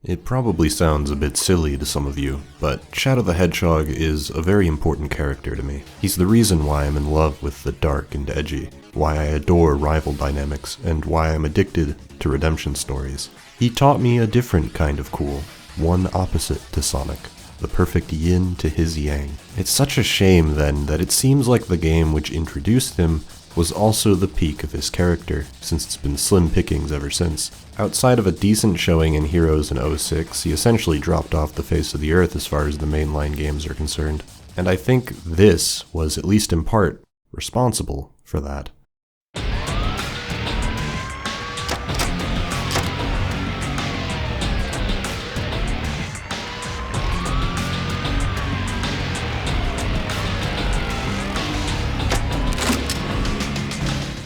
It probably sounds a bit silly to some of you, but Shadow the Hedgehog is a very important character to me. He's the reason why I'm in love with the dark and edgy, why I adore rival dynamics, and why I'm addicted to redemption stories. He taught me a different kind of cool, one opposite to Sonic, the perfect yin to his yang. It's such a shame then that it seems like the game which introduced him was also the peak of his character, since it's been slim pickings ever since. Outside of a decent showing in Heroes in 06, he essentially dropped off the face of the earth as far as the mainline games are concerned. And I think this was, at least in part, responsible for that.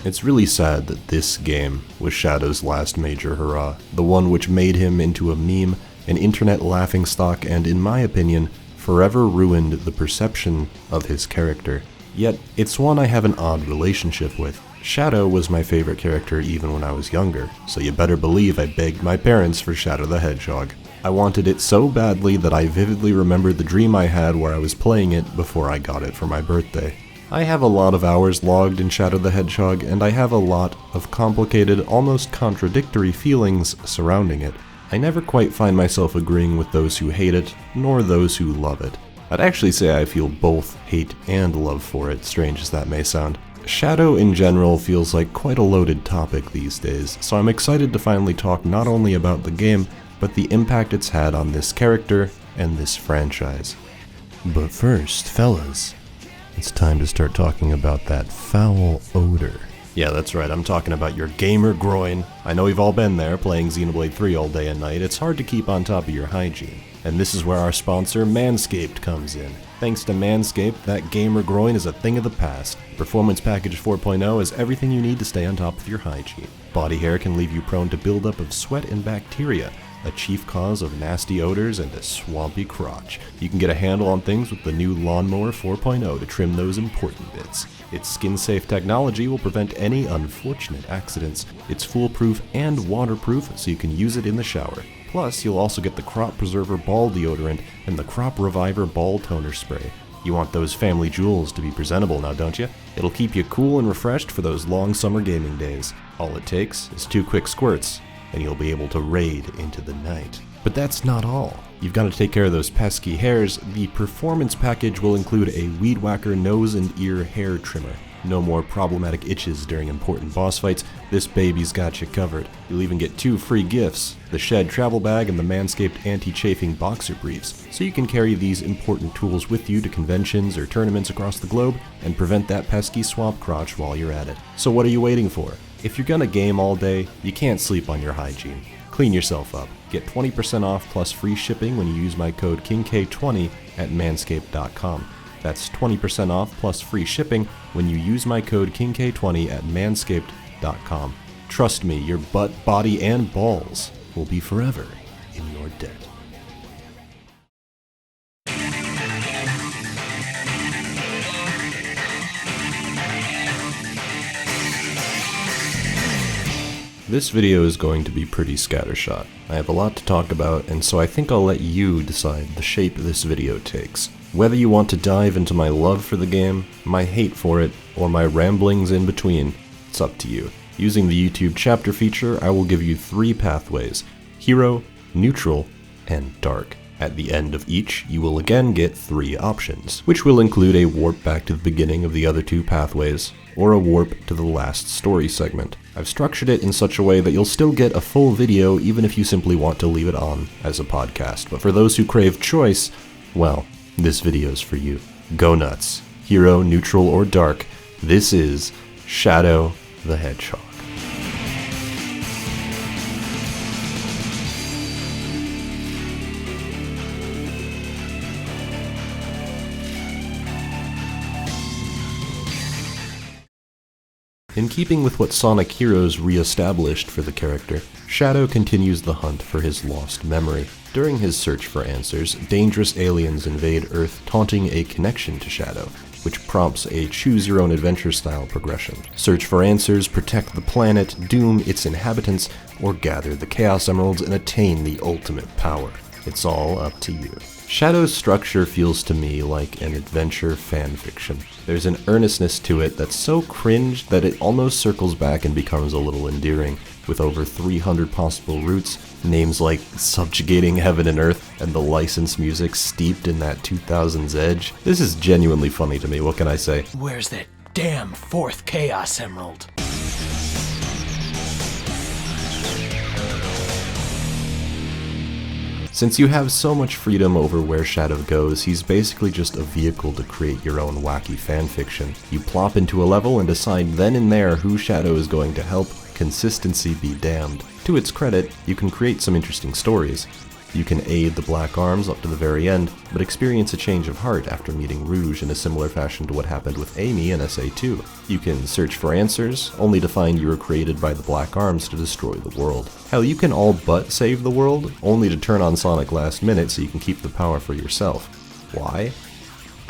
It's really sad that this game was Shadow's last major hurrah, the one which made him into a meme, an internet laughingstock, and in my opinion, forever ruined the perception of his character. Yet, it's one I have an odd relationship with. Shadow was my favorite character even when I was younger, so you better believe I begged my parents for Shadow the Hedgehog. I wanted it so badly that I vividly remember the dream I had where I was playing it before I got it for my birthday. I have a lot of hours logged in Shadow the Hedgehog, and I have a lot of complicated, almost contradictory feelings surrounding it. I never quite find myself agreeing with those who hate it, nor those who love it. I'd actually say I feel both hate and love for it, strange as that may sound. Shadow in general feels like quite a loaded topic these days, so I'm excited to finally talk not only about the game, but the impact it's had on this character and this franchise. But first, fellas, it's time to start talking about that foul odor. Yeah, that's right, I'm talking about your gamer groin. I know we've all been there, playing Xenoblade 3 all day and night. It's hard to keep on top of your hygiene. And this is where our sponsor, Manscaped, comes in. Thanks to Manscaped, that gamer groin is a thing of the past. Performance Package 4.0 is everything you need to stay on top of your hygiene. Body hair can leave you prone to buildup of sweat and bacteria, a chief cause of nasty odors and a swampy crotch. You can get a handle on things with the new Lawnmower 4.0 to trim those important bits. Its skin-safe technology will prevent any unfortunate accidents. It's foolproof and waterproof, so you can use it in the shower. Plus, you'll also get the Crop Preserver Ball Deodorant and the Crop Reviver Ball Toner Spray. You want those family jewels to be presentable now, don't you? It'll keep you cool and refreshed for those long summer gaming days. All it takes is 2 quick squirts, and you'll be able to raid into the night. But that's not all. You've got to take care of those pesky hairs. The Performance Package will include a Weed Whacker nose and ear hair trimmer. No more problematic itches during important boss fights. This baby's got you covered. You'll even get 2 free gifts, the Shed Travel Bag and the Manscaped Anti-Chafing Boxer Briefs, so you can carry these important tools with you to conventions or tournaments across the globe and prevent that pesky swamp crotch while you're at it. So what are you waiting for? If you're gonna game all day, you can't sleep on your hygiene. Clean yourself up. Get 20% off plus free shipping when you use my code KingK20 at manscaped.com. That's 20% off plus free shipping when you use my code KingK20 at manscaped.com. Trust me, your butt, body, and balls will be forever in your debt. This video is going to be pretty scattershot. I have a lot to talk about, and so I think I'll let you decide the shape this video takes. Whether you want to dive into my love for the game, my hate for it, or my ramblings in between, it's up to you. Using the YouTube chapter feature, I will give you 3 pathways: Hero, Neutral, and Dark. At the end of each, you will again get 3 options, which will include a warp back to the beginning of the other 2 pathways, or a warp to the last story segment. I've structured it in such a way that you'll still get a full video even if you simply want to leave it on as a podcast. But for those who crave choice, well, this video's for you. Go nuts. Hero, Neutral, or Dark, this is Shadow the Hedgehog. In keeping with what Sonic Heroes re-established for the character, Shadow continues the hunt for his lost memory. During his search for answers, dangerous aliens invade Earth, taunting a connection to Shadow, which prompts a choose-your-own-adventure style progression. Search for answers, protect the planet, doom its inhabitants, or gather the Chaos Emeralds and attain the ultimate power. It's all up to you. Shadow's structure feels to me like an adventure fanfiction. There's an earnestness to it that's so cringe that it almost circles back and becomes a little endearing. With over 300 possible routes, names like Subjugating Heaven and Earth, and the licensed music steeped in that 2000s edge. This is genuinely funny to me, what can I say? Where's that damn fourth Chaos Emerald? Since you have so much freedom over where Shadow goes, he's basically just a vehicle to create your own wacky fanfiction. You plop into a level and decide then and there who Shadow is going to help. Consistency be damned. To its credit, you can create some interesting stories. You can aid the Black Arms up to the very end, but experience a change of heart after meeting Rouge in a similar fashion to what happened with Amy in SA2. You can search for answers, only to find you were created by the Black Arms to destroy the world. Hell, you can all but save the world, only to turn on Sonic last minute so you can keep the power for yourself. Why?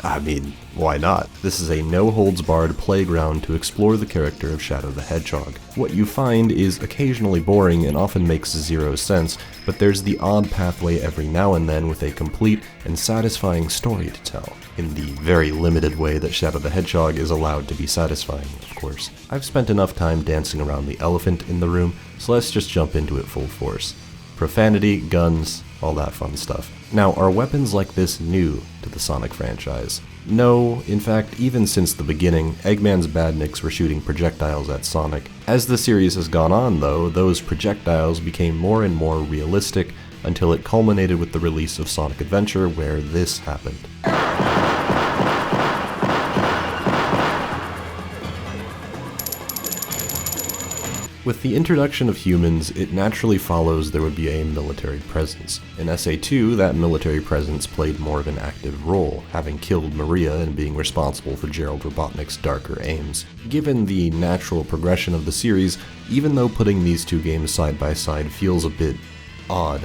I mean, why not? This is a no-holds-barred playground to explore the character of Shadow the Hedgehog. What you find is occasionally boring and often makes zero sense, but there's the odd pathway every now and then with a complete and satisfying story to tell. In the very limited way that Shadow the Hedgehog is allowed to be satisfying, of course. I've spent enough time dancing around the elephant in the room, so let's just jump into it full force. Profanity, guns, all that fun stuff. Now, are weapons like this new to the Sonic franchise? No, in fact, even since the beginning, Eggman's badniks were shooting projectiles at Sonic. As the series has gone on, though, those projectiles became more and more realistic until it culminated with the release of Sonic Adventure, where this happened. With the introduction of humans, it naturally follows there would be a military presence. In SA2, that military presence played more of an active role, having killed Maria and being responsible for Gerald Robotnik's darker aims. Given the natural progression of the series, even though putting these two games side by side feels a bit odd,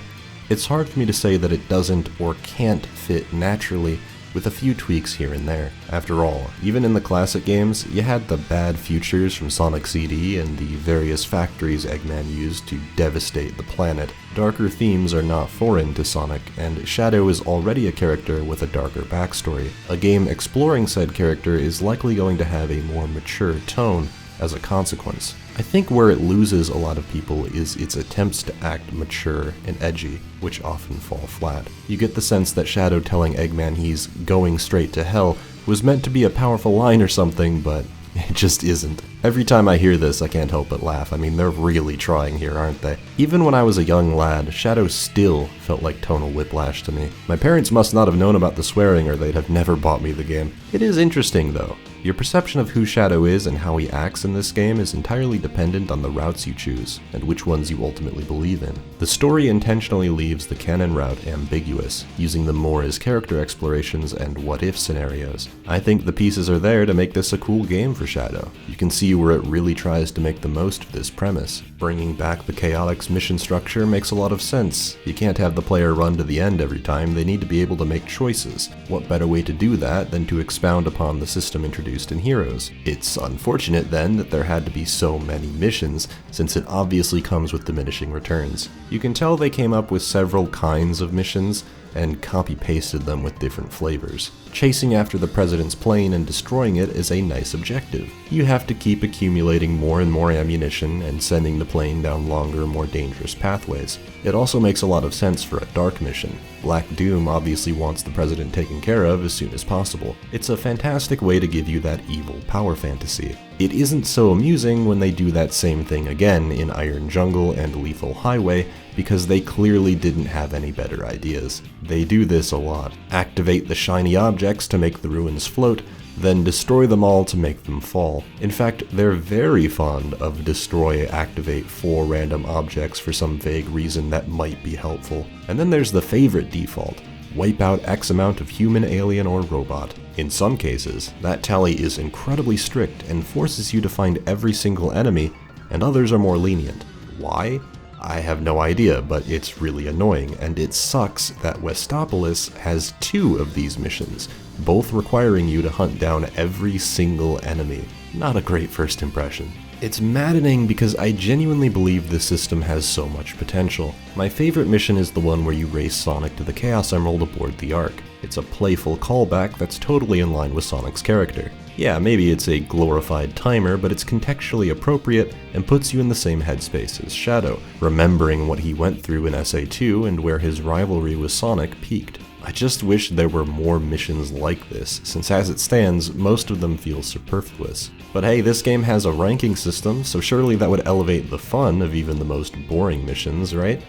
it's hard for me to say that it doesn't or can't fit naturally, with a few tweaks here and there. After all, even in the classic games, you had the bad futures from Sonic CD and the various factories Eggman used to devastate the planet. Darker themes are not foreign to Sonic, and Shadow is already a character with a darker backstory. A game exploring said character is likely going to have a more mature tone as a consequence. I think where it loses a lot of people is its attempts to act mature and edgy, which often fall flat. You get the sense that Shadow telling Eggman he's going straight to hell was meant to be a powerful line or something, but it just isn't. Every time I hear this, I can't help but laugh. I mean, they're really trying here, aren't they? Even when I was a young lad, Shadow still felt like tonal whiplash to me. My parents must not have known about the swearing or they'd have never bought me the game. It is interesting, though. Your perception of who Shadow is and how he acts in this game is entirely dependent on the routes you choose, and which ones you ultimately believe in. The story intentionally leaves the canon route ambiguous, using them more as character explorations and what-if scenarios. I think the pieces are there to make this a cool game for Shadow. You can see where it really tries to make the most of this premise. Bringing back the Chaotix mission structure makes a lot of sense. You can't have the player run to the end every time, they need to be able to make choices. What better way to do that than to expound upon the system introduced in Heroes? It's unfortunate then that there had to be so many missions, since it obviously comes with diminishing returns. You can tell they came up with several kinds of missions, and copy-pasted them with different flavors. Chasing after the president's plane and destroying it is a nice objective. You have to keep accumulating more and more ammunition and sending the plane down longer, more dangerous pathways. It also makes a lot of sense for a dark mission. Black Doom obviously wants the president taken care of as soon as possible. It's a fantastic way to give you that evil power fantasy. It isn't so amusing when they do that same thing again in Iron Jungle and Lethal Highway, because they clearly didn't have any better ideas. They do this a lot. Activate the shiny objects to make the ruins float, then destroy them all to make them fall. In fact, they're very fond of destroy, activate 4 random objects for some vague reason that might be helpful. And then there's the favorite default. Wipe out X amount of human, alien, or robot. In some cases, that tally is incredibly strict and forces you to find every single enemy, and others are more lenient. Why? I have no idea, but it's really annoying, and it sucks that Westopolis has 2 of these missions, both requiring you to hunt down every single enemy. Not a great first impression. It's maddening because I genuinely believe this system has so much potential. My favorite mission is the one where you race Sonic to the Chaos Emerald aboard the Ark. It's a playful callback that's totally in line with Sonic's character. Yeah, maybe it's a glorified timer, but it's contextually appropriate and puts you in the same headspace as Shadow, remembering what he went through in SA2 and where his rivalry with Sonic peaked. I just wish there were more missions like this, since as it stands, most of them feel superfluous. But hey, this game has a ranking system, so surely that would elevate the fun of even the most boring missions, right?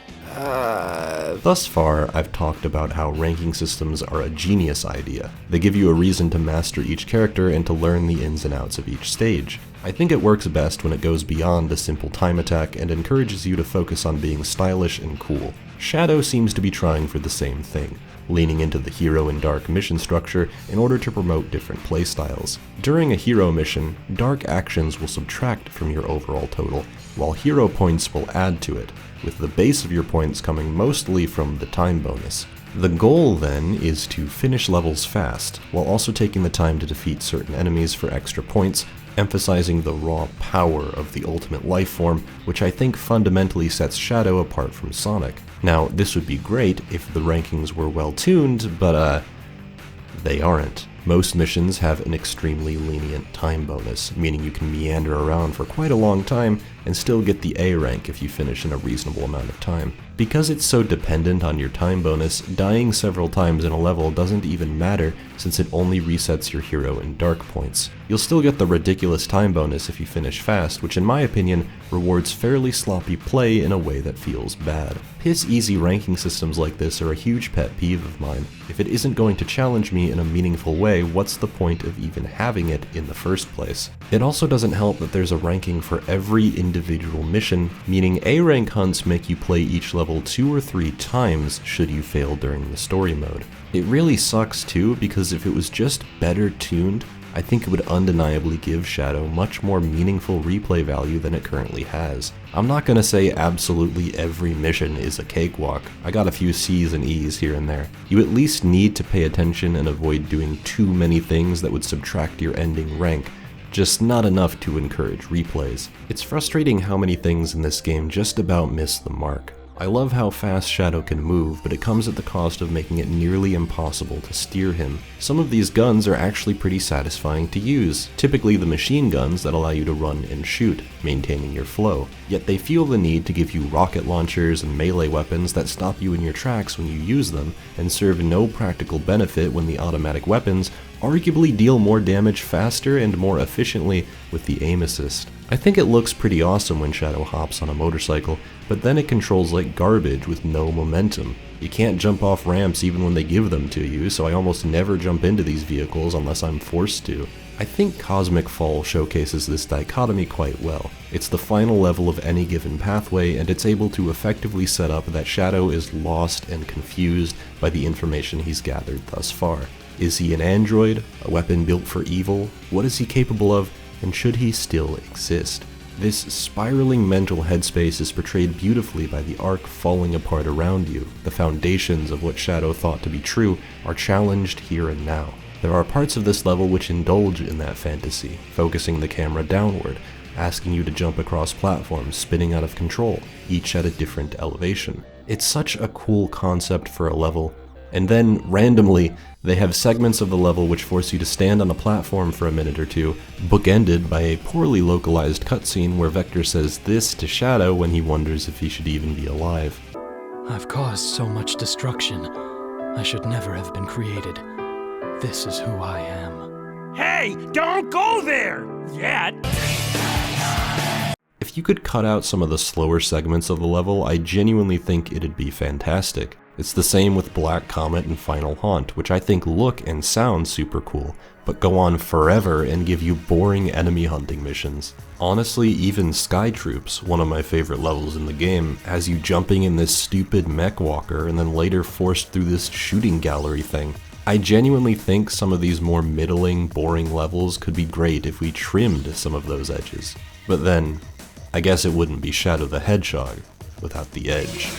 Thus far, I've talked about how ranking systems are a genius idea. They give you a reason to master each character and to learn the ins and outs of each stage. I think it works best when it goes beyond a simple time attack and encourages you to focus on being stylish and cool. Shadow seems to be trying for the same thing, leaning into the hero and dark mission structure in order to promote different playstyles. During a hero mission, dark actions will subtract from your overall total, while hero points will add to it, with the base of your points coming mostly from the time bonus. The goal then is to finish levels fast, while also taking the time to defeat certain enemies for extra points, emphasizing the raw power of the ultimate life form, which I think fundamentally sets Shadow apart from Sonic. Now, this would be great if the rankings were well tuned, but they aren't. Most missions have an extremely lenient time bonus, meaning you can meander around for quite a long time and still get the A rank if you finish in a reasonable amount of time. Because it's so dependent on your time bonus, dying several times in a level doesn't even matter since it only resets your hero in dark points. You'll still get the ridiculous time bonus if you finish fast, which in my opinion rewards fairly sloppy play in a way that feels bad. Piss-easy ranking systems like this are a huge pet peeve of mine. If it isn't going to challenge me in a meaningful way, what's the point of even having it in the first place? It also doesn't help that there's a ranking for every individual mission, meaning A-rank hunts make you play each level 2 or 3 times should you fail during the story mode. It really sucks too, because if it was just better tuned, I think it would undeniably give Shadow much more meaningful replay value than it currently has. I'm not gonna say absolutely every mission is a cakewalk. I got a few C's and E's here and there. You at least need to pay attention and avoid doing too many things that would subtract your ending rank, just not enough to encourage replays. It's frustrating how many things in this game just about miss the mark. I love how fast Shadow can move, but it comes at the cost of making it nearly impossible to steer him. Some of these guns are actually pretty satisfying to use, typically the machine guns that allow you to run and shoot, maintaining your flow. Yet they feel the need to give you rocket launchers and melee weapons that stop you in your tracks when you use them, and serve no practical benefit when the automatic weapons arguably deal more damage faster and more efficiently with the aim assist. I think it looks pretty awesome when Shadow hops on a motorcycle, but then it controls like garbage with no momentum. You can't jump off ramps even when they give them to you, so I almost never jump into these vehicles unless I'm forced to. I think Cosmic Fall showcases this dichotomy quite well. It's the final level of any given pathway, and it's able to effectively set up that Shadow is lost and confused by the information he's gathered thus far. Is he an android? A weapon built for evil? What is he capable of? And should he still exist? This spiraling mental headspace is portrayed beautifully by the arc falling apart around you. The foundations of what Shadow thought to be true are challenged here and now. There are parts of this level which indulge in that fantasy, focusing the camera downward, asking you to jump across platforms spinning out of control, each at a different elevation. It's such a cool concept for a level. And then, randomly, they have segments of the level which force you to stand on a platform for a minute or two, bookended by a poorly localized cutscene where Vector says this to Shadow when he wonders if he should even be alive. I've caused so much destruction. I should never have been created. This is who I am. Hey, don't go there! Yet! If you could cut out some of the slower segments of the level, I genuinely think it'd be fantastic. It's the same with Black Comet and Final Haunt, which I think look and sound super cool, but go on forever and give you boring enemy hunting missions. Honestly, even Sky Troops, one of my favorite levels in the game, has you jumping in this stupid mech walker and then later forced through this shooting gallery thing. I genuinely think some of these more middling, boring levels could be great if we trimmed some of those edges. But then, I guess it wouldn't be Shadow the Hedgehog without the edge.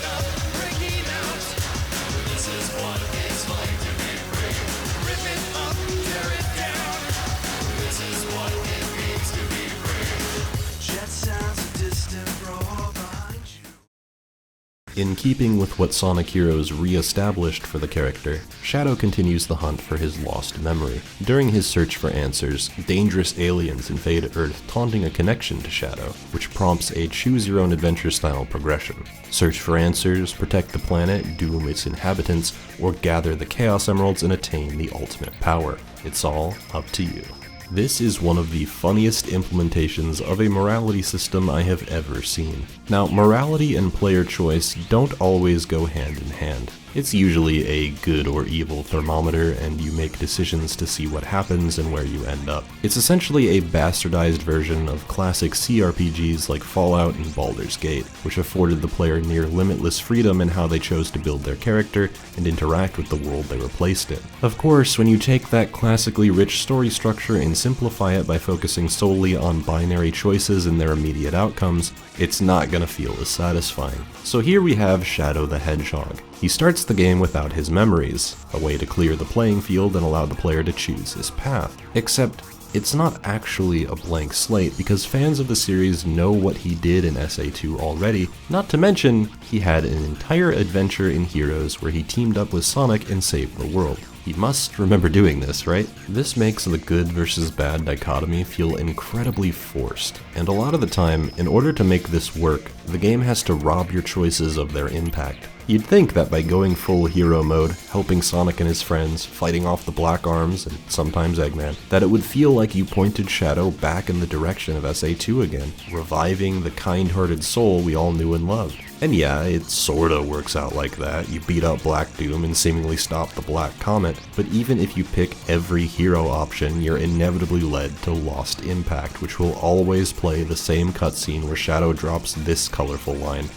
In keeping with what Sonic Heroes re-established for the character, Shadow continues the hunt for his lost memory. During his search for answers, dangerous aliens invade Earth, taunting a connection to Shadow, which prompts a choose-your-own-adventure style progression. Search for answers, protect the planet, doom its inhabitants, or gather the Chaos Emeralds and attain the ultimate power. It's all up to you. This is one of the funniest implementations of a morality system I have ever seen. Now, morality and player choice don't always go hand in hand. It's usually a good or evil thermometer, and you make decisions to see what happens and where you end up. It's essentially a bastardized version of classic CRPGs like Fallout and Baldur's Gate, which afforded the player near limitless freedom in how they chose to build their character and interact with the world they were placed in. Of course, when you take that classically rich story structure and simplify it by focusing solely on binary choices and their immediate outcomes, it's not gonna feel as satisfying. So here we have Shadow the Hedgehog. He starts the game without his memories, a way to clear the playing field and allow the player to choose his path. Except, it's not actually a blank slate because fans of the series know what he did in SA2 already, not to mention, he had an entire adventure in Heroes where he teamed up with Sonic and saved the world. He must remember doing this, right? This makes the good versus bad dichotomy feel incredibly forced, and a lot of the time, in order to make this work, the game has to rob your choices of their impact. You'd think that by going full hero mode, helping Sonic and his friends, fighting off the Black Arms, and sometimes Eggman, that it would feel like you pointed Shadow back in the direction of SA2 again, reviving the kind-hearted soul we all knew and loved. And yeah, it sorta works out like that. You beat up Black Doom and seemingly stop the Black Comet, but even if you pick every hero option, you're inevitably led to Lost Impact, which will always play the same cutscene where Shadow drops this colorful line.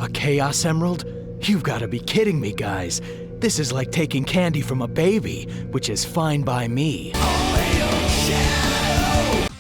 A Chaos Emerald? You've gotta be kidding me, guys. This is like taking candy from a baby, which is fine by me.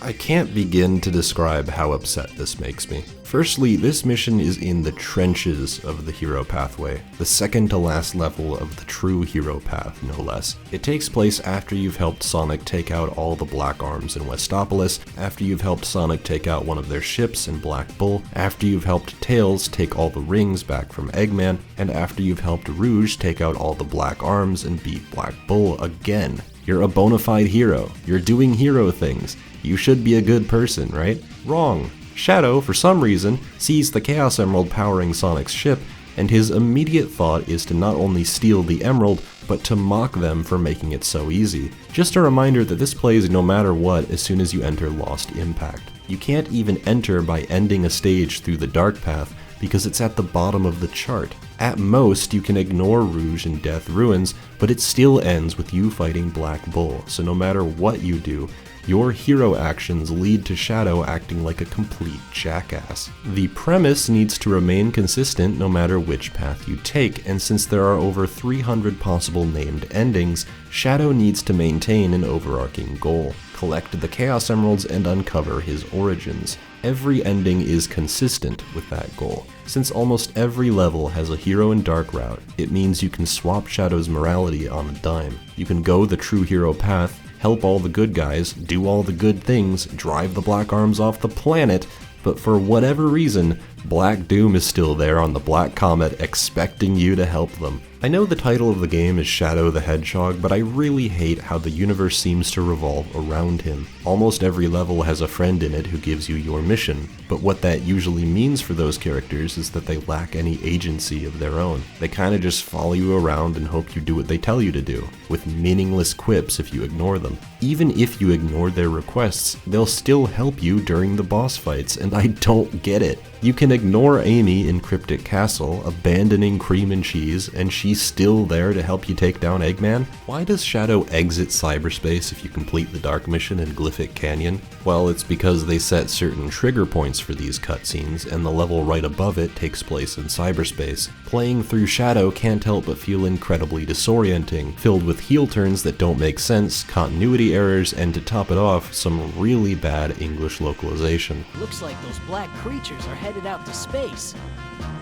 I can't begin to describe how upset this makes me. Firstly, this mission is in the trenches of the hero pathway, the second to last level of the true hero path, no less. It takes place after you've helped Sonic take out all the Black Arms in Westopolis, after you've helped Sonic take out one of their ships in Black Bull, after you've helped Tails take all the rings back from Eggman, and after you've helped Rouge take out all the Black Arms and beat Black Bull again. You're a bona fide hero. You're doing hero things. You should be a good person, right? Wrong. Shadow, for some reason, sees the Chaos Emerald powering Sonic's ship, and his immediate thought is to not only steal the emerald, but to mock them for making it so easy. Just a reminder that this plays no matter what as soon as you enter Lost Impact. You can't even enter by ending a stage through the Dark Path, because it's at the bottom of the chart. At most, you can ignore Rouge and Death Ruins, but it still ends with you fighting Black Bull, so no matter what you do, your hero actions lead to Shadow acting like a complete jackass. The premise needs to remain consistent no matter which path you take, and since there are over 300 possible named endings, Shadow needs to maintain an overarching goal: collect the Chaos Emeralds and uncover his origins. Every ending is consistent with that goal. Since almost every level has a hero and dark route, it means you can swap Shadow's morality on a dime. You can go the true hero path, help all the good guys, do all the good things, drive the Black Arms off the planet, but for whatever reason, Black Doom is still there on the Black Comet expecting you to help them. I know the title of the game is Shadow the Hedgehog, but I really hate how the universe seems to revolve around him. Almost every level has a friend in it who gives you your mission, but what that usually means for those characters is that they lack any agency of their own. They kinda just follow you around and hope you do what they tell you to do, with meaningless quips if you ignore them. Even if you ignore their requests, they'll still help you during the boss fights, and I don't get it. You can ignore Amy in Cryptic Castle, abandoning Cream and Cheese, and she's still there to help you take down Eggman? Why does Shadow exit cyberspace if you complete the Dark Mission in Glyphic Canyon? Well, it's because they set certain trigger points for these cutscenes, and the level right above it takes place in cyberspace. Playing through Shadow can't help but feel incredibly disorienting, filled with heel turns that don't make sense, continuity errors, and to top it off, some really bad English localization. Looks like those black creatures are headed out out to space.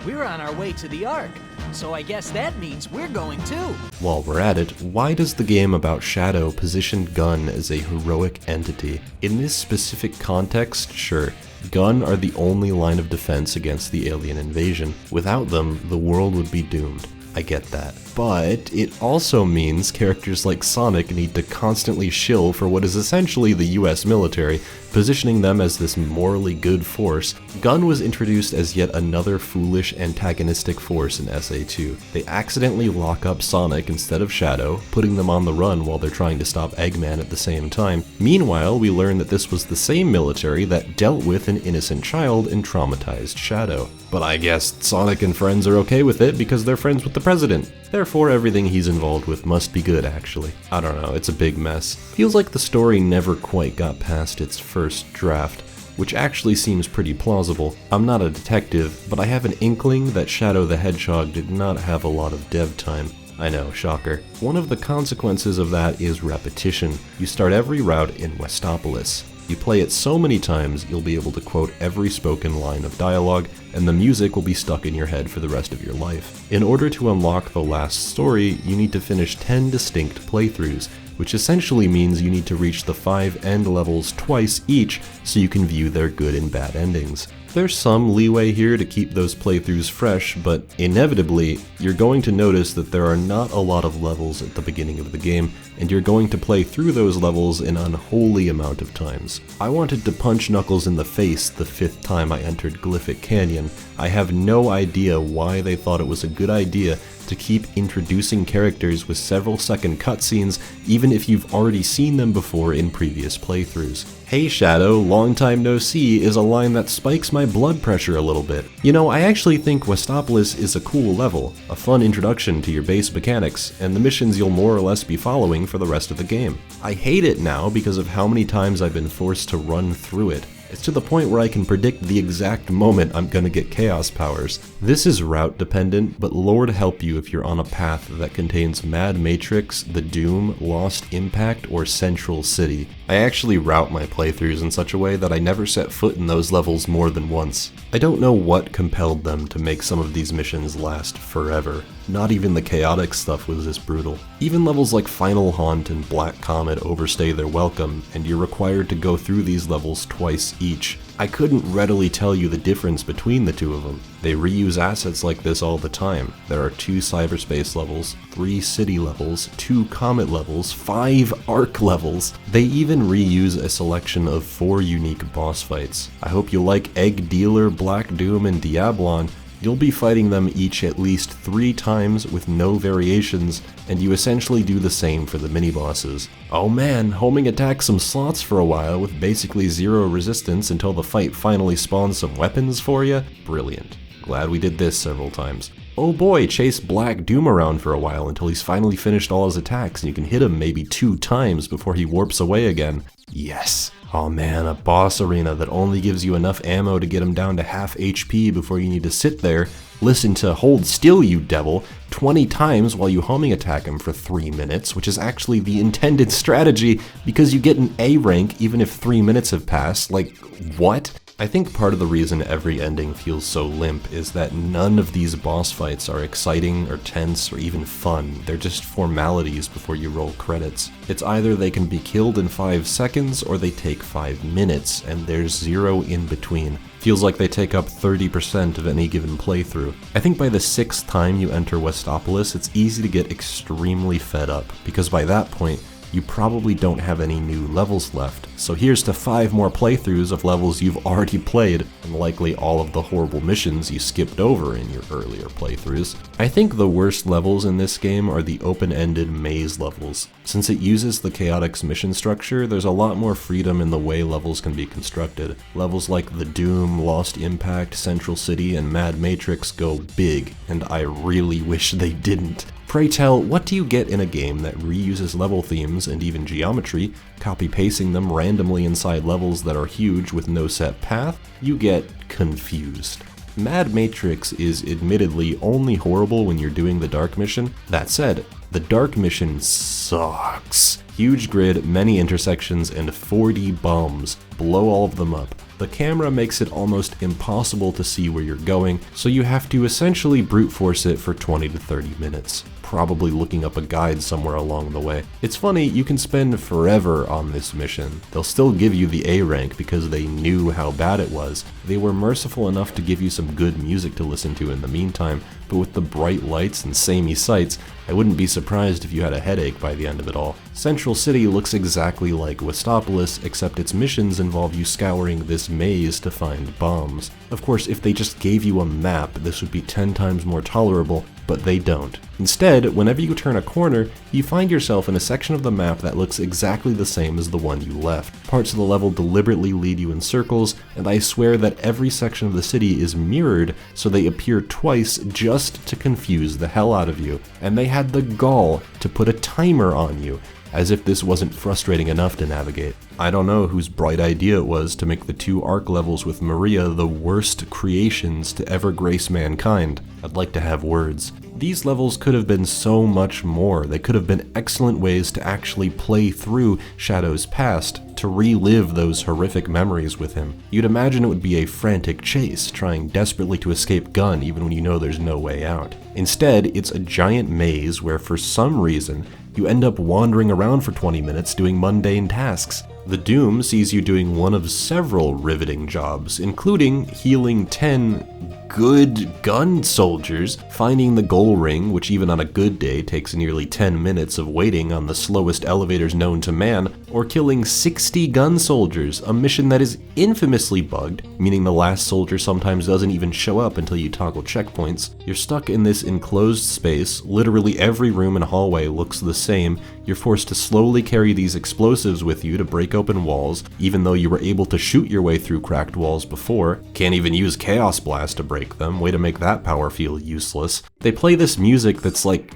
We're on our way to the Ark, so I guess that means we're going too. While we're at it, why does the game about Shadow position Gun as a heroic entity? In this specific context, sure, Gun are the only line of defense against the alien invasion. Without them, the world would be doomed. I get that. But it also means characters like Sonic need to constantly shill for what is essentially the US military, positioning them as this morally good force. Gun was introduced as yet another foolish antagonistic force in SA2. They accidentally lock up Sonic instead of Shadow, putting them on the run while they're trying to stop Eggman at the same time. Meanwhile, we learn that this was the same military that dealt with an innocent child and traumatized Shadow. But I guess Sonic and friends are okay with it because they're friends with the president. Therefore, everything he's involved with must be good, actually. I don't know, it's a big mess. Feels like the story never quite got past its first draft, which actually seems pretty plausible. I'm not a detective, but I have an inkling that Shadow the Hedgehog did not have a lot of dev time. I know, shocker. One of the consequences of that is repetition. You start every route in Westopolis. You play it so many times, you'll be able to quote every spoken line of dialogue, and the music will be stuck in your head for the rest of your life. In order to unlock the last story, you need to finish 10 distinct playthroughs, which essentially means you need to reach the 5 end levels twice each so you can view their good and bad endings. There's some leeway here to keep those playthroughs fresh, but inevitably, you're going to notice that there are not a lot of levels at the beginning of the game, and you're going to play through those levels an unholy amount of times. I wanted to punch Knuckles in the face the 5th time I entered Glyphic Canyon. I have no idea why they thought it was a good idea to keep introducing characters with several second cutscenes, even if you've already seen them before in previous playthroughs. "Hey Shadow, long time no see" is a line that spikes my blood pressure a little bit. You know, I actually think Westopolis is a cool level, a fun introduction to your base mechanics, and the missions you'll more or less be following for the rest of the game. I hate it now because of how many times I've been forced to run through it. It's to the point where I can predict the exact moment I'm gonna get chaos powers. This is route dependent, but Lord help you if you're on a path that contains Mad Matrix, The Doom, Lost Impact, or Central City. I actually route my playthroughs in such a way that I never set foot in those levels more than once. I don't know what compelled them to make some of these missions last forever. Not even the chaotic stuff was this brutal. Even levels like Final Haunt and Black Comet overstay their welcome, and you're required to go through these levels twice each. I couldn't readily tell you the difference between the two of them. They reuse assets like this all the time. There are 2 cyberspace levels, 3 city levels, 2 comet levels, 5 arc levels. They even reuse a selection of 4 unique boss fights. I hope you like Egg Dealer, Black Doom, and Diablon. You'll be fighting them each at least 3 times with no variations, and you essentially do the same for the mini-bosses. Oh man, homing attacks some slots for a while with basically 0 resistance until the fight finally spawns some weapons for you? Brilliant. Glad we did this several times. Oh boy, chase Black Doom around for a while until he's finally finished all his attacks and you can hit him maybe 2 times before he warps away again. Yes. Oh man, a boss arena that only gives you enough ammo to get him down to half HP before you need to sit there, listen to "Hold Still You Devil" 20 times while you homing attack him for 3 minutes, which is actually the intended strategy because you get an A rank even if 3 minutes have passed. Like, what? I think part of the reason every ending feels so limp is that none of these boss fights are exciting or tense or even fun. They're just formalities before you roll credits. It's either they can be killed in 5 seconds or they take 5 minutes, and there's 0 in between. Feels like they take up 30% of any given playthrough. I think by the 6th time you enter Westopolis, it's easy to get extremely fed up, because by that point, you probably don't have any new levels left, so here's to 5 more playthroughs of levels you've already played, and likely all of the horrible missions you skipped over in your earlier playthroughs. I think the worst levels in this game are the open-ended maze levels. Since it uses the Chaotix mission structure, there's a lot more freedom in the way levels can be constructed. Levels like The Doom, Lost Impact, Central City, and Mad Matrix go big, and I really wish they didn't. Pray tell, what do you get in a game that reuses level themes and even geometry, copy-pasting them randomly inside levels that are huge with no set path? You get confused. Mad Matrix is admittedly only horrible when you're doing the dark mission. That said, The dark mission sucks. Huge grid, many intersections, and 40 bums. Blow all of them up. The camera makes it almost impossible to see where you're going, so you have to essentially brute force it for 20 to 30 minutes, probably looking up a guide somewhere along the way. It's funny, you can spend forever on this mission. They'll still give you the A rank because they knew how bad it was. They were merciful enough to give you some good music to listen to in the meantime, but with the bright lights and samey sights, I wouldn't be surprised if you had a headache by the end of it all. Central City looks exactly like Westopolis, except its missions involve you scouring this maze to find bombs. Of course, if they just gave you a map, this would be 10 times more tolerable, but they don't. Instead, whenever you turn a corner, you find yourself in a section of the map that looks exactly the same as the one you left. Parts of the level deliberately lead you in circles, and I swear that every section of the city is mirrored, so they appear twice just to confuse the hell out of you. And they had the gall to put a timer on you, as if this wasn't frustrating enough to navigate. I don't know whose bright idea it was to make the 2 Ark levels with Maria the worst creations to ever grace mankind. I'd like to have words. These levels could have been so much more. They could have been excellent ways to actually play through Shadow's past, to relive those horrific memories with him. You'd imagine it would be a frantic chase, trying desperately to escape Gunn even when you know there's no way out. Instead, it's a giant maze where for some reason, you end up wandering around for 20 minutes doing mundane tasks. The Doom sees you doing one of several riveting jobs, including healing 10 good gun soldiers, finding the goal ring, which even on a good day takes nearly 10 minutes of waiting on the slowest elevators known to man, or killing 60 gun soldiers, a mission that is infamously bugged, meaning the last soldier sometimes doesn't even show up until you toggle checkpoints. You're stuck in this enclosed space, literally every room and hallway looks the same. You're forced to slowly carry these explosives with you to break open walls, even though you were able to shoot your way through cracked walls before. Can't even use Chaos Blast to break them, way to make that power feel useless. They play this music that's like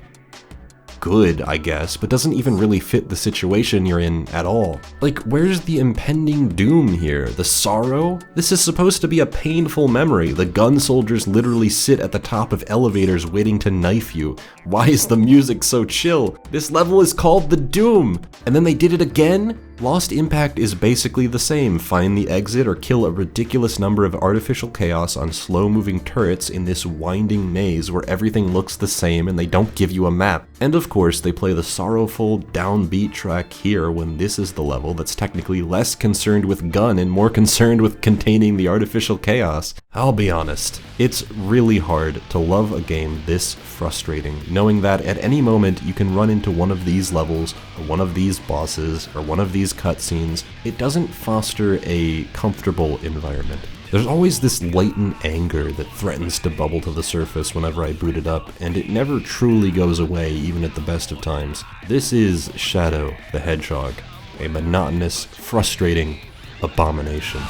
good, I guess, but doesn't even really fit the situation you're in at all. Like, where's the impending doom here? The sorrow? This is supposed to be a painful memory. The gun soldiers literally sit at the top of elevators waiting to knife you. Why is the music so chill? This level is called the Doom! And then they did it again? Lost Impact is basically the same. Find the exit or kill a ridiculous number of artificial chaos on slow-moving turrets in this winding maze where everything looks the same and they don't give you a map. And of course, they play the sorrowful, downbeat track here when this is the level that's technically less concerned with gun and more concerned with containing the artificial chaos. I'll be honest, it's really hard to love a game this frustrating, knowing that at any moment you can run into one of these levels, or one of these bosses, or one of these cutscenes. It doesn't foster a comfortable environment. There's always this latent anger that threatens to bubble to the surface whenever I boot it up, and it never truly goes away even at the best of times. This is Shadow the Hedgehog, a monotonous, frustrating abomination.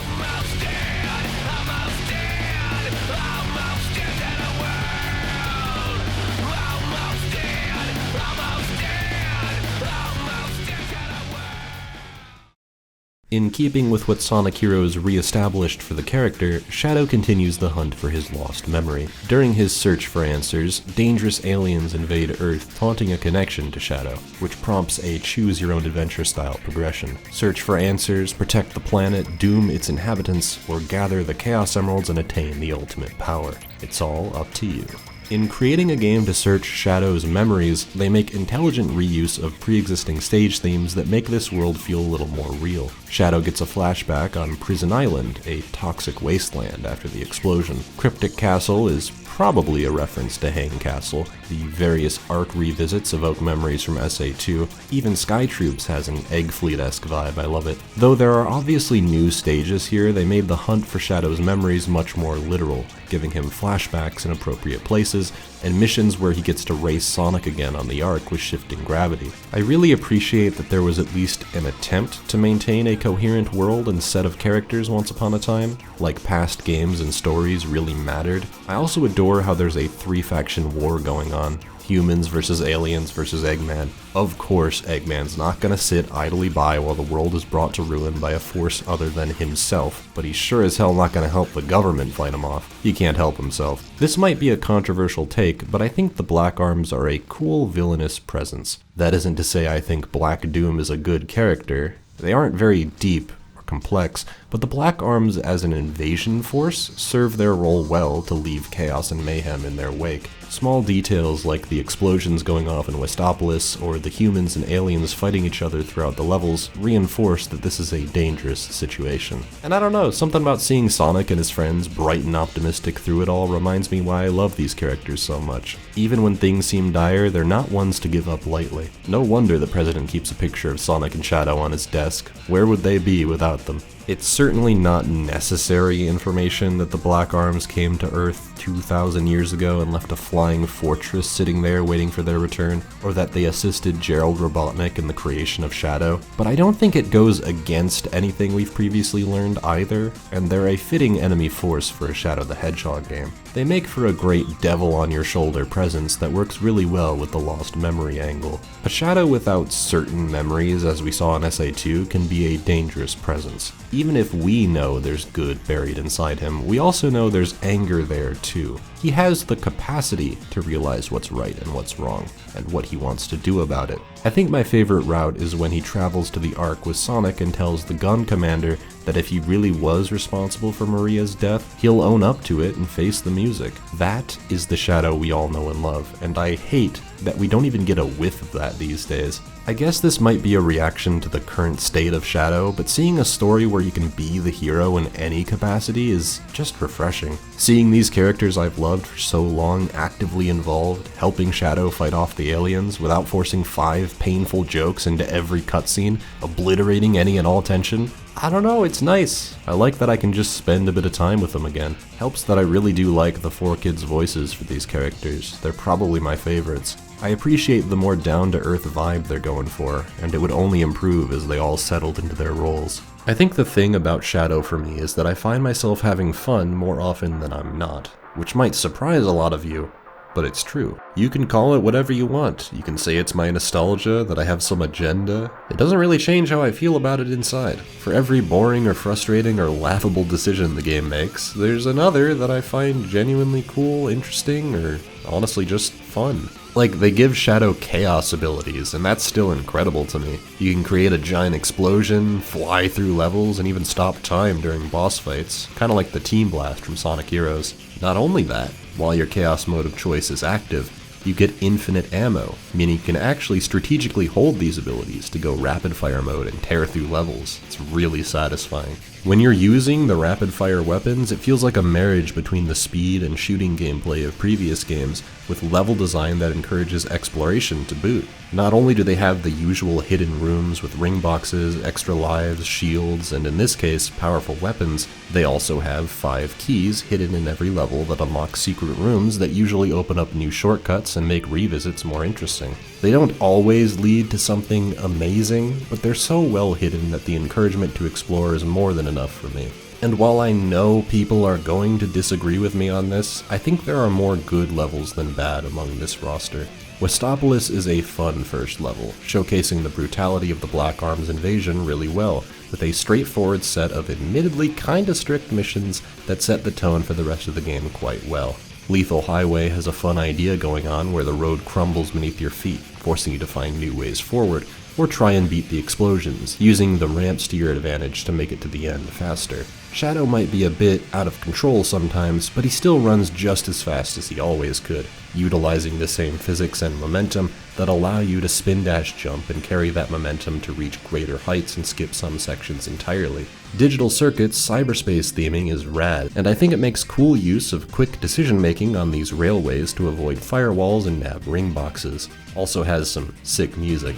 In keeping with what Sonic Heroes re-established for the character, Shadow continues the hunt for his lost memory. During his search for answers, dangerous aliens invade Earth, taunting a connection to Shadow, which prompts a choose-your-own-adventure style progression. Search for answers, protect the planet, doom its inhabitants, or gather the Chaos Emeralds and attain the ultimate power. It's all up to you. In creating a game to search Shadow's memories, they make intelligent reuse of pre-existing stage themes that make this world feel a little more real. Shadow gets a flashback on Prison Island, a toxic wasteland after the explosion. Cryptic Castle is probably a reference to Hang Castle. The various Ark revisits evoke memories from SA2. Even Sky Troops has an Egg Fleet-esque vibe, I love it. Though there are obviously new stages here, they made the hunt for Shadow's memories much more literal, giving him flashbacks in appropriate places, and missions where he gets to race Sonic again on the Ark with shifting gravity. I really appreciate that there was at least an attempt to maintain a coherent world and set of characters once upon a time, like past games and stories really mattered. I also adore how there's a 3-faction war going on. humans versus aliens versus Eggman. Of course, Eggman's not gonna sit idly by while the world is brought to ruin by a force other than himself, but he's sure as hell not gonna help the government fight him off. He can't help himself. This might be a controversial take, but I think the Black Arms are a cool villainous presence. That isn't to say I think Black Doom is a good character. They aren't very deep or complex, but the Black Arms as an invasion force serve their role well to leave chaos and mayhem in their wake. Small details like the explosions going off in Westopolis or the humans and aliens fighting each other throughout the levels reinforce that this is a dangerous situation. And I don't know, something about seeing Sonic and his friends bright and optimistic through it all reminds me why I love these characters so much. Even when things seem dire, they're not ones to give up lightly. No wonder the president keeps a picture of Sonic and Shadow on his desk. Where would they be without them? It's certainly not necessary information that the Black Arms came to Earth 2,000 years ago and left a flying fortress sitting there waiting for their return, or that they assisted Gerald Robotnik in the creation of Shadow, but I don't think it goes against anything we've previously learned either, and they're a fitting enemy force for a Shadow the Hedgehog game. They make for a great devil-on-your-shoulder presence that works really well with the lost memory angle. A Shadow without certain memories, as we saw in SA2, can be a dangerous presence. Even if we know there's good buried inside him, we also know there's anger there too. He has the capacity to realize what's right and what's wrong, and what he wants to do about it. I think my favorite route is when he travels to the Ark with Sonic and tells the gun commander that if he really was responsible for Maria's death, he'll own up to it and face the music. That is the Shadow we all know and love, and I hate that we don't even get a whiff of that these days. I guess this might be a reaction to the current state of Shadow, but seeing a story where you can be the hero in any capacity is just refreshing. Seeing these characters I've loved for so long actively involved, helping Shadow fight off the aliens without forcing 5 painful jokes into every cutscene, obliterating any and all tension, I don't know, it's nice. I like that I can just spend a bit of time with them again. Helps that I really do like the 4Kids voices for these characters. They're probably my favorites. I appreciate the more down-to-earth vibe they're going for, and it would only improve as they all settled into their roles. I think the thing about Shadow for me is that I find myself having fun more often than I'm not, which might surprise a lot of you, but it's true. You can call it whatever you want. You can say it's my nostalgia, that I have some agenda. It doesn't really change how I feel about it inside. For every boring or frustrating or laughable decision the game makes, there's another that I find genuinely cool, interesting, or honestly just fun. Like, they give Shadow chaos abilities, and that's still incredible to me. You can create a giant explosion, fly through levels, and even stop time during boss fights, kinda like the Team Blast from Sonic Heroes. Not only that, while your chaos mode of choice is active, you get infinite ammo, meaning you can actually strategically hold these abilities to go rapid fire mode and tear through levels. It's really satisfying. When you're using the rapid fire weapons, it feels like a marriage between the speed and shooting gameplay of previous games, with level design that encourages exploration to boot. Not only do they have the usual hidden rooms with ring boxes, extra lives, shields, and in this case, powerful weapons, they also have 5 keys hidden in every level that unlock secret rooms that usually open up new shortcuts and make revisits more interesting. They don't always lead to something amazing, but they're so well hidden that the encouragement to explore is more than enough for me. And while I know people are going to disagree with me on this, I think there are more good levels than bad among this roster. Westopolis is a fun first level, showcasing the brutality of the Black Arms invasion really well, with a straightforward set of admittedly kinda strict missions that set the tone for the rest of the game quite well. Lethal Highway has a fun idea going on where the road crumbles beneath your feet, forcing you to find new ways forward, or try and beat the explosions, using the ramps to your advantage to make it to the end faster. Shadow might be a bit out of control sometimes, but he still runs just as fast as he always could, utilizing the same physics and momentum that allow you to spin dash jump and carry that momentum to reach greater heights and skip some sections entirely. Digital Circuit's cyberspace theming is rad, and I think it makes cool use of quick decision making on these railways to avoid firewalls and nav ring boxes. Also has some sick music.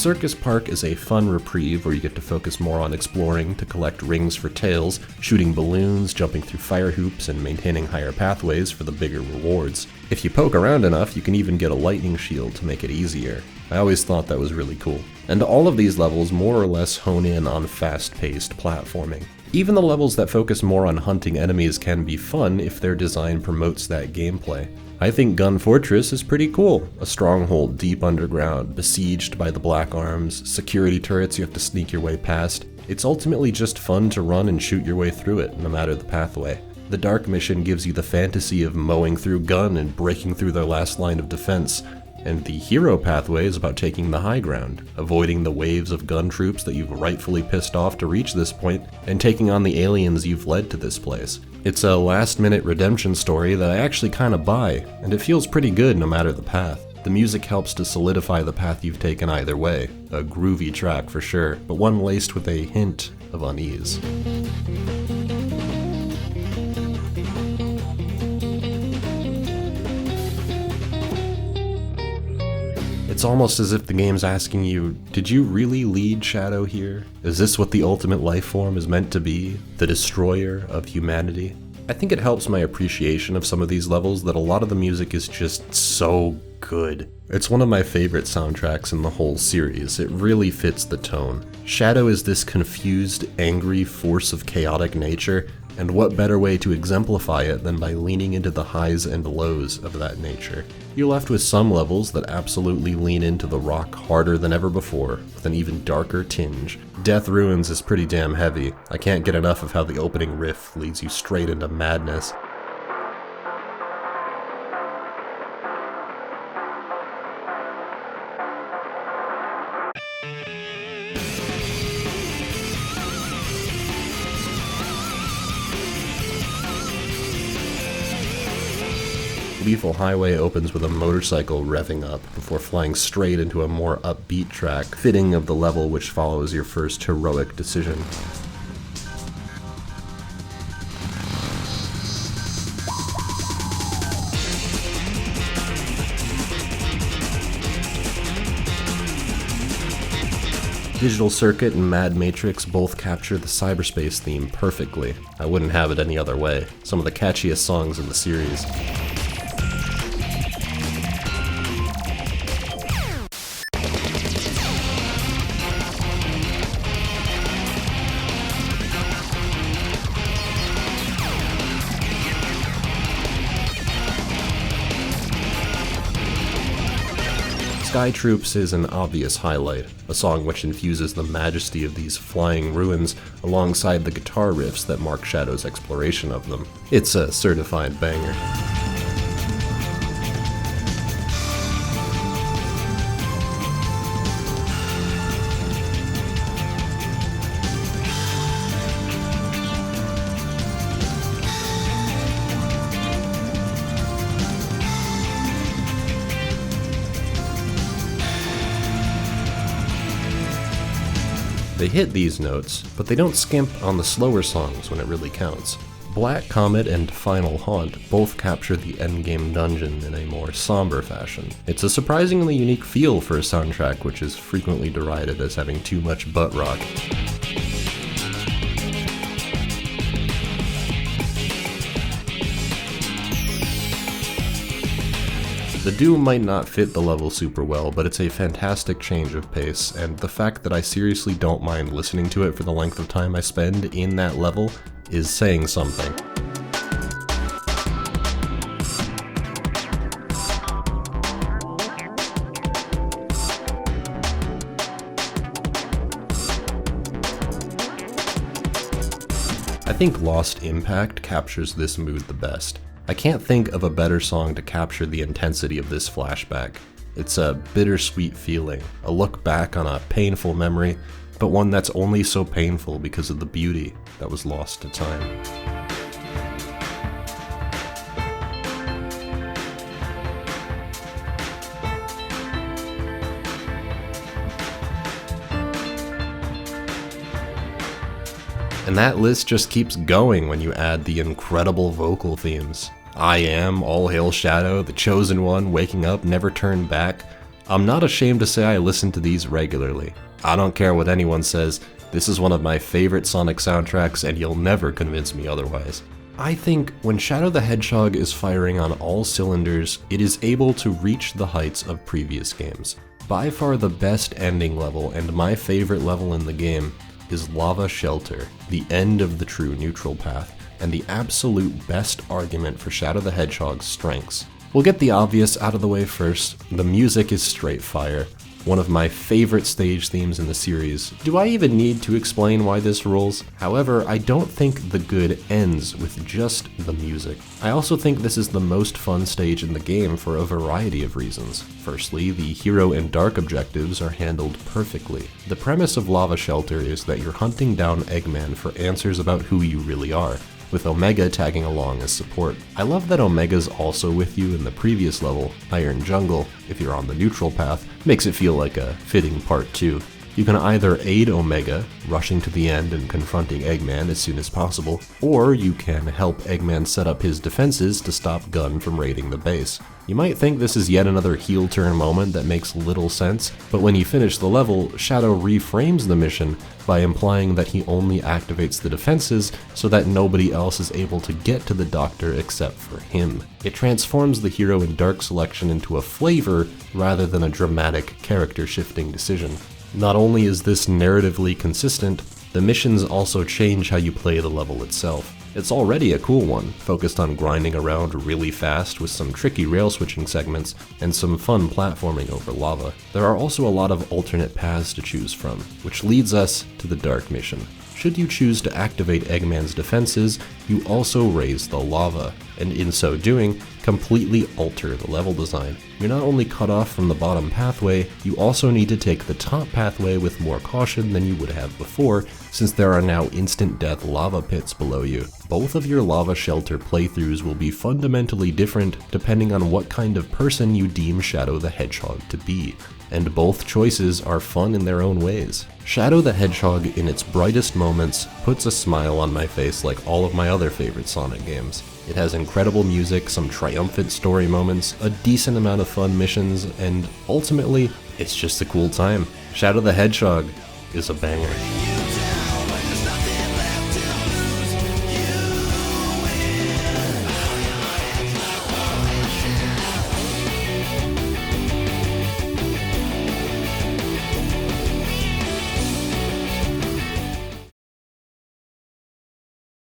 Circus Park is a fun reprieve where you get to focus more on exploring to collect rings for tails, shooting balloons, jumping through fire hoops, and maintaining higher pathways for the bigger rewards. If you poke around enough, you can even get a lightning shield to make it easier. I always thought that was really cool. And all of these levels more or less hone in on fast-paced platforming. Even the levels that focus more on hunting enemies can be fun if their design promotes that gameplay. I think Gun Fortress is pretty cool. A stronghold deep underground, besieged by the Black Arms, security turrets you have to sneak your way past. It's ultimately just fun to run and shoot your way through it, no matter the pathway. The Dark Mission gives you the fantasy of mowing through Gun and breaking through their last line of defense, and the Hero pathway is about taking the high ground, avoiding the waves of gun troops that you've rightfully pissed off to reach this point, and taking on the aliens you've led to this place. It's a last-minute redemption story that I actually kinda buy, and it feels pretty good no matter the path. The music helps to solidify the path you've taken either way. A groovy track for sure, but one laced with a hint of unease. It's almost as if the game's asking you, did you really lead Shadow here? Is this what the ultimate life form is meant to be? The destroyer of humanity? I think it helps my appreciation of some of these levels that a lot of the music is just so good. It's one of my favorite soundtracks in the whole series. It really fits the tone. Shadow is this confused, angry force of chaotic nature, and what better way to exemplify it than by leaning into the highs and lows of that nature. You're left with some levels that absolutely lean into the rock harder than ever before, with an even darker tinge. Death Ruins is pretty damn heavy. I can't get enough of how the opening riff leads you straight into madness. Lethal Highway opens with a motorcycle revving up before flying straight into a more upbeat track, fitting of the level which follows your first heroic decision. Digital Circuit and Mad Matrix both capture the cyberspace theme perfectly. I wouldn't have it any other way. Some of the catchiest songs in the series. Sky Troops is an obvious highlight, a song which infuses the majesty of these flying ruins alongside the guitar riffs that mark Shadow's exploration of them. It's a certified banger. They hit these notes, but they don't skimp on the slower songs when it really counts. Black Comet and Final Haunt both capture the endgame dungeon in a more somber fashion. It's a surprisingly unique feel for a soundtrack which is frequently derided as having too much butt rock. The Doom might not fit the level super well, but it's a fantastic change of pace, and the fact that I seriously don't mind listening to it for the length of time I spend in that level is saying something. I think Lost Impact captures this mood the best. I can't think of a better song to capture the intensity of this flashback. It's a bittersweet feeling, a look back on a painful memory, but one that's only so painful because of the beauty that was lost to time. And that list just keeps going when you add the incredible vocal themes. I Am, All Hail Shadow, The Chosen One, Waking Up, Never Turn Back. I'm not ashamed to say I listen to these regularly. I don't care what anyone says, this is one of my favorite Sonic soundtracks and you'll never convince me otherwise. I think when Shadow the Hedgehog is firing on all cylinders, it is able to reach the heights of previous games. By far the best ending level and my favorite level in the game is Lava Shelter, the end of the true neutral path, and the absolute best argument for Shadow the Hedgehog's strengths. We'll get the obvious out of the way first. The music is straight fire. One of my favorite stage themes in the series. Do I even need to explain why this rules? However, I don't think the good ends with just the music. I also think this is the most fun stage in the game for a variety of reasons. Firstly, the hero and dark objectives are handled perfectly. The premise of Lava Shelter is that you're hunting down Eggman for answers about who you really are, with Omega tagging along as support. I love that Omega's also with you in the previous level, Iron Jungle, if you're on the neutral path, makes it feel like a fitting part 2. You can either aid Omega, rushing to the end and confronting Eggman as soon as possible, or you can help Eggman set up his defenses to stop Gun from raiding the base. You might think this is yet another heel turn moment that makes little sense, but when you finish the level, Shadow reframes the mission by implying that he only activates the defenses so that nobody else is able to get to the Doctor except for him. It transforms the hero and dark selection into a flavor rather than a dramatic character shifting decision. Not only is this narratively consistent, the missions also change how you play the level itself. It's already a cool one, focused on grinding around really fast with some tricky rail switching segments and some fun platforming over lava. There are also a lot of alternate paths to choose from, which leads us to the Dark mission. Should you choose to activate Eggman's defenses, you also raise the lava, and in so doing, completely alter the level design. You're not only cut off from the bottom pathway, you also need to take the top pathway with more caution than you would have before, since there are now instant death lava pits below you. Both of your Lava Shelter playthroughs will be fundamentally different depending on what kind of person you deem Shadow the Hedgehog to be, and both choices are fun in their own ways. Shadow the Hedgehog, in its brightest moments, puts a smile on my face like all of my other favorite Sonic games. It has incredible music, some triumphant story moments, a decent amount of fun missions, and ultimately, it's just a cool time. Shadow the Hedgehog is a banger.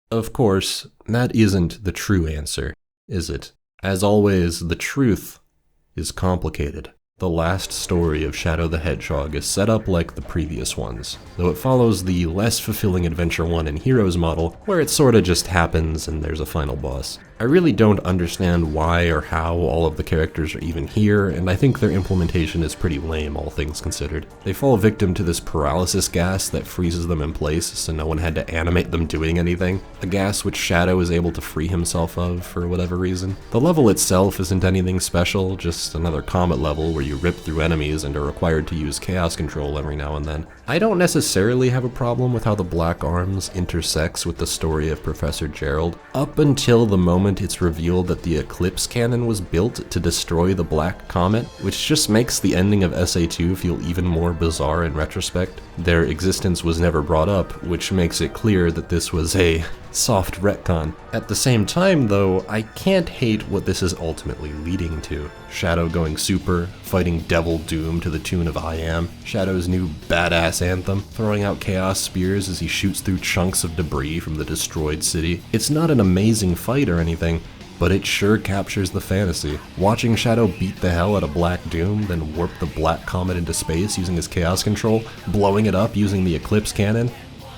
Of course, that isn't the true answer, is it? As always, the truth is complicated. The last story of Shadow the Hedgehog is set up like the previous ones, though it follows the less fulfilling Adventure 1 and Heroes model, where it sorta just happens and there's a final boss. I really don't understand why or how all of the characters are even here, and I think their implementation is pretty lame, all things considered. They fall victim to this paralysis gas that freezes them in place, so no one had to animate them doing anything, a gas which Shadow is able to free himself of for whatever reason. The level itself isn't anything special, just another Comet level where you rip through enemies and are required to use chaos control every now and then. I don't necessarily have a problem with how the Black Arms intersects with the story of Professor Gerald, up until the moment it's revealed that the Eclipse Cannon was built to destroy the Black Comet, which just makes the ending of SA2 feel even more bizarre in retrospect. Their existence was never brought up, which makes it clear that this was a soft retcon. At the same time, though, I can't hate what this is ultimately leading to. Shadow going super, fighting Devil Doom to the tune of I Am, Shadow's new badass anthem, throwing out chaos spears as he shoots through chunks of debris from the destroyed city. It's not an amazing fight or anything, but it sure captures the fantasy. Watching Shadow beat the hell out of Black Doom, then warp the Black Comet into space using his chaos control, blowing it up using the Eclipse Cannon.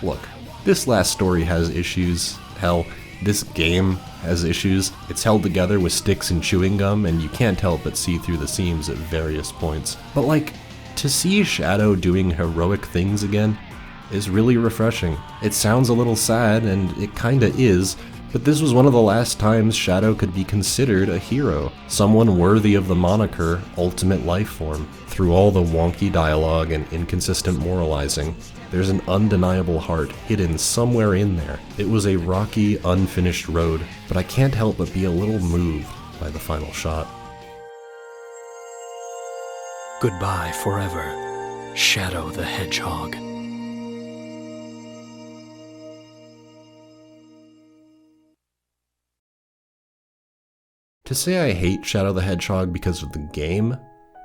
Look, this last story has issues. Hell, this game has issues. It's held together with sticks and chewing gum, and you can't help but see through the seams at various points. But like, to see Shadow doing heroic things again is really refreshing. It sounds a little sad, and it kinda is, but this was one of the last times Shadow could be considered a hero, someone worthy of the moniker Ultimate Life Form. Through all the wonky dialogue and inconsistent moralizing, there's an undeniable heart hidden somewhere in there. It was a rocky, unfinished road, but I can't help but be a little moved by the final shot. Goodbye forever, Shadow the Hedgehog. To say I hate Shadow the Hedgehog because of the game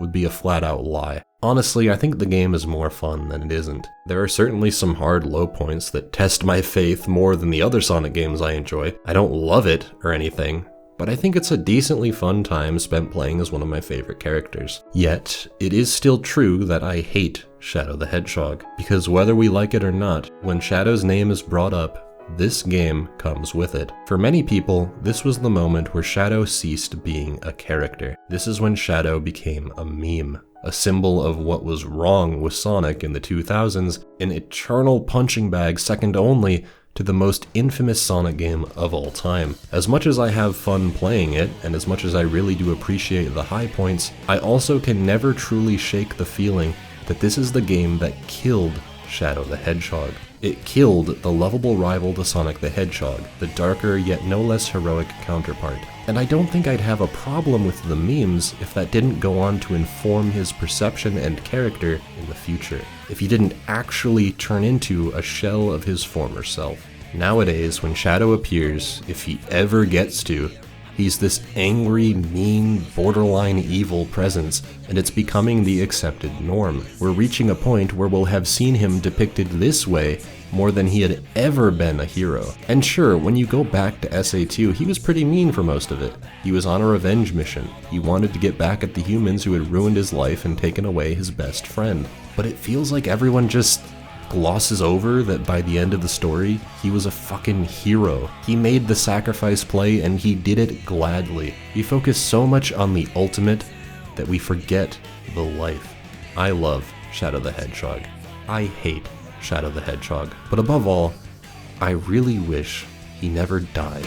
would be a flat-out lie. Honestly, I think the game is more fun than it isn't. There are certainly some hard low points that test my faith more than the other Sonic games I enjoy. I don't love it or anything, but I think it's a decently fun time spent playing as one of my favorite characters. Yet, it is still true that I hate Shadow the Hedgehog, because whether we like it or not, when Shadow's name is brought up, this game comes with it. For many people, this was the moment where Shadow ceased being a character. This is when Shadow became a meme, a symbol of what was wrong with Sonic in the 2000s, an eternal punching bag second only to the most infamous Sonic game of all time. As much as I have fun playing it, and as much as I really do appreciate the high points, I also can never truly shake the feeling that this is the game that killed Shadow the Hedgehog. It killed the lovable rival to Sonic the Hedgehog, the darker yet no less heroic counterpart. And I don't think I'd have a problem with the memes if that didn't go on to inform his perception and character in the future. If he didn't actually turn into a shell of his former self. Nowadays, when Shadow appears, if he ever gets to, he's this angry, mean, borderline evil presence, and it's becoming the accepted norm. We're reaching a point where we'll have seen him depicted this way more than he had ever been a hero. And sure, when you go back to SA2, he was pretty mean for most of it. He was on a revenge mission. He wanted to get back at the humans who had ruined his life and taken away his best friend. But it feels like everyone just glosses over that by the end of the story, he was a fucking hero. He made the sacrifice play and he did it gladly. We focus so much on the ultimate that we forget the life. I love Shadow the Hedgehog. I hate Shadow the Hedgehog. But above all, I really wish he never died.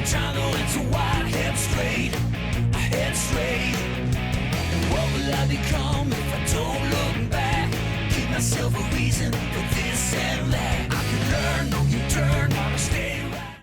Time to let to walk head straight, and what will I become if I don't look back? Give myself a reason for this and that. I can learn, no you turn, wanna stay